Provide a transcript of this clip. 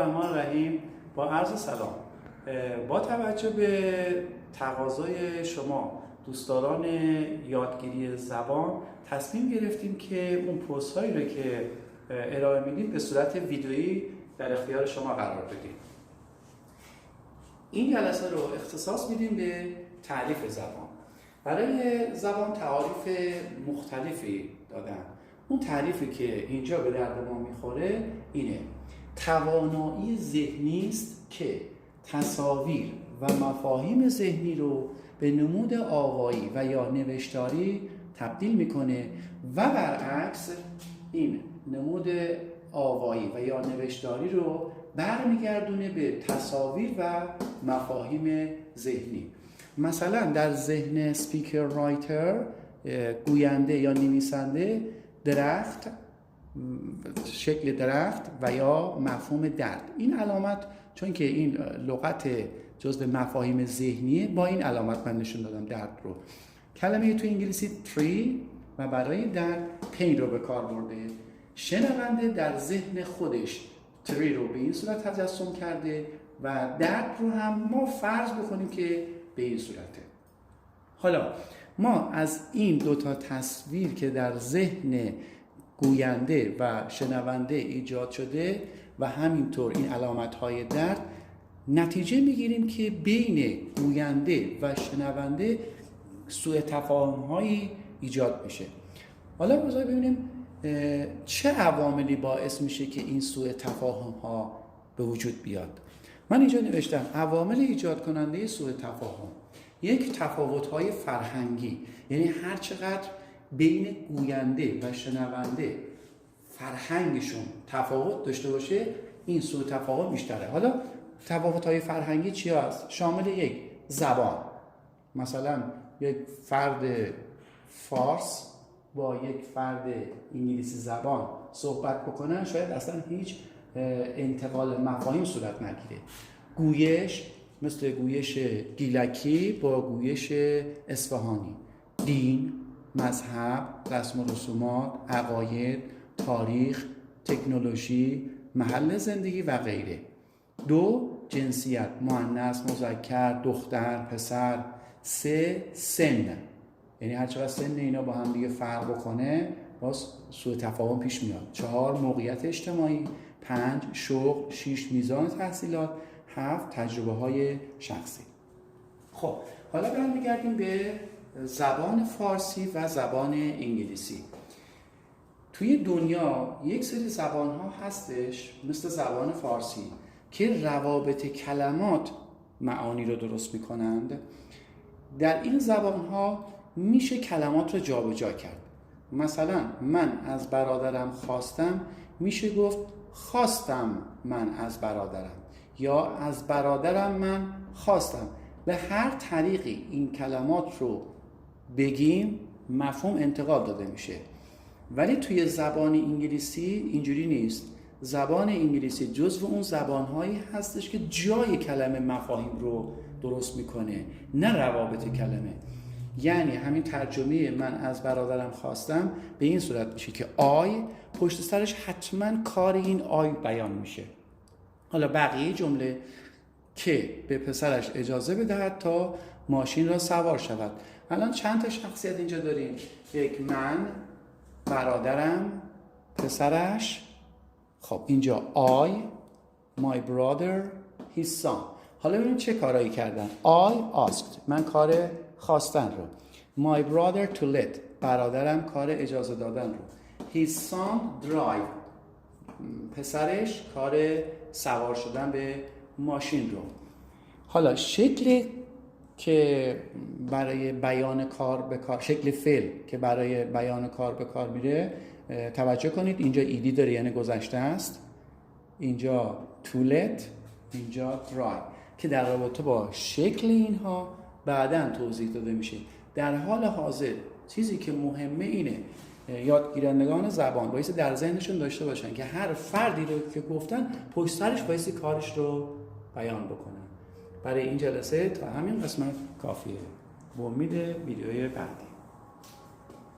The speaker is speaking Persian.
الرحمن الرحیم. با عرض سلام، با توجه به تقاضای شما دوستداران یادگیری زبان تصمیم گرفتیم که اون پست هایی رو که ارائه میدیم به صورت ویدئویی در اختیار شما قرار بدیم. این جلسه رو اختصاص میدیم به تعریف زبان. برای زبان تعاریف مختلفی دادن. اون تعریفی که اینجا به درد ما میخوره اینه: توانایی ذهنی است که تصاویر و مفاهیم ذهنی رو به نمود آوایی و یا نوشتاری تبدیل میکنه و برعکس این نمود آوایی و یا نوشتاری رو برمیگردونه به تصاویر و مفاهیم ذهنی. مثلا در ذهن سپیکر رایتر، گوینده یا نویسنده، درخت، شکل درخت و یا مفهوم درد. این علامت، چون که این لغت جزء مفاهیم ذهنیه، با این علامت من نشون دادم درد رو. کلمه تو انگلیسی tree و برای درد pain رو به کار برده. شنونده در ذهن خودش tree رو به این صورت تجسم کرده و درد رو هم ما فرض بکنیم که به این صورته. حالا ما از این دوتا تصویر که در ذهن گوینده و شنونده ایجاد شده و همینطور این علامت‌های درد، نتیجه میگیریم که بین گوینده و شنونده سوء تفاهم‌هایی ایجاد میشه. حالا بذارید ببینیم چه عواملی باعث میشه که این سوء تفاهم‌ها به وجود بیاد. من اینجا نوشتم عوامل ایجاد کننده سوء تفاهم. یک، تفاوت‌های فرهنگی، یعنی هر چقدر بین گوینده و شنونده فرهنگشون تفاوت داشته باشه، این سوء تفاهم بیشتره. حالا تفاوت‌های فرهنگی چی هست؟ شامل یک، زبان. مثلا یک فرد فارس با یک فرد انگلیسی زبان صحبت بکنن، شاید اصلا هیچ انتقال مفاهیم صورت نگیره. گویش مثل گویش گیلکی با گویش اصفهانی. دین، مذهب، رسم و رسومات، عقاید، تاریخ، تکنولوژی، محل زندگی و غیره. دو، جنسیت، مؤنث، مذکر، دختر، پسر. سه، سن، یعنی هر چقدر سن اینا با هم دیگه فرق بکنه باز سوء تفاهم پیش میاد. چهار، موقعیت اجتماعی. پنج، شغل. 6، میزان تحصیلات. 7، تجربه های شخصی. خب حالا برمیگردیم به زبان فارسی و زبان انگلیسی. توی دنیا یک سری زبان ها هستش مثل زبان فارسی که روابط کلمات معانی رو درست میکنند. در این زبان ها میشه کلمات رو جابجا کرد. مثلا من از برادرم خواستم، میشه گفت خواستم من از برادرم، یا از برادرم من خواستم. به هر طریقی این کلمات رو بگیم مفهوم انتقال داده میشه. ولی توی زبان انگلیسی اینجوری نیست. زبان انگلیسی جزو اون زبانهایی هستش که جای کلمه مفاهیم رو درست میکنه، نه روابط کلمه. یعنی همین ترجمه من از برادرم خواستم به این صورت میشه که آی پشت سرش حتما کار این آی بیان میشه. حالا بقیه جمله که به پسرش اجازه بدهد تا ماشین را سوار شود. الان چند تا شخصیت اینجا داریم؟ یک، من، برادرم، پسرش. خب اینجا I, my brother, his son. حالا ببینیم چه کارایی کردن. I asked، من کار خواستن رو. My brother to let، برادرم کار اجازه دادن رو. His son drive، پسرش کار سوار شدن به ماشین رو. حالا شکلی که برای بیان کار به کار، شکل فعل که برای بیان کار به کار میره، توجه کنید اینجا ایدی داره یعنی گذشته است، اینجا to let، اینجا drive، که در رابطه با شکل اینها بعداً توضیح داده میشه. در حال حاضر چیزی که مهمه اینه یادگیرندگان زبان بایستی در ذهنشون داشته باشن که هر فردی رو که گفتن پشت سرش بایستی کارش رو بیان بکنن. برای این جلسه تا همین قسمت کافیه. با امید ویدیوی بعدی.